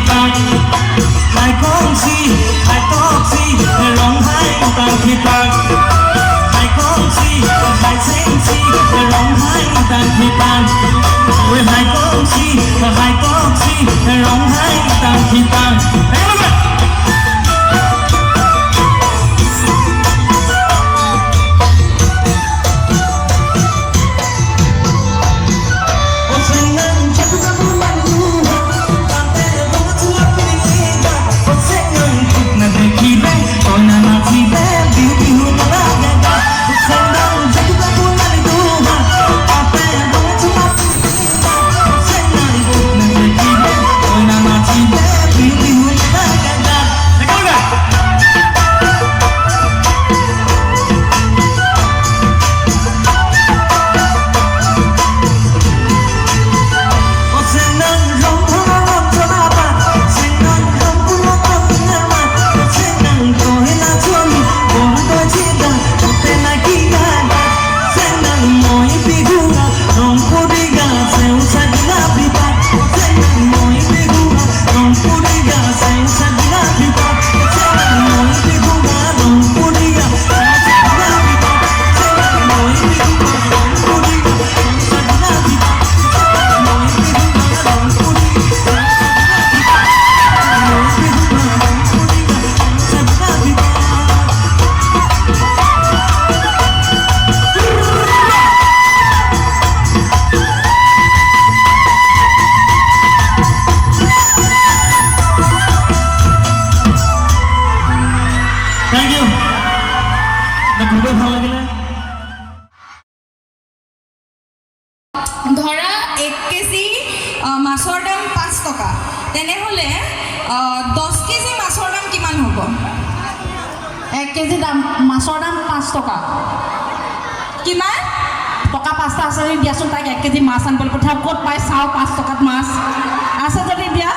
ตาหายของสีหายตอกสีร้องไห้ต่างที่ต่างหายของสีหายเส้นสีร้องไห้ต่างที่ต่างหายของสีหายตอกสีร้องไห้ต่างที่ต่างধৰা 1 KG মাছৰ দাম 5 টকা তেনেহ'লে 10 কেজি মাছৰ দাম কিমান হ'ব 1 কেজি মাছৰ দাম 5 টকা কিমান টকা 5টা আছে দিয়াচোন তাক 1 কেজি মাছ আনিবলৈ পঠাওঁ ক'ত পাই চাওঁ 5 টকাত মাছ আছে যদি দিয়া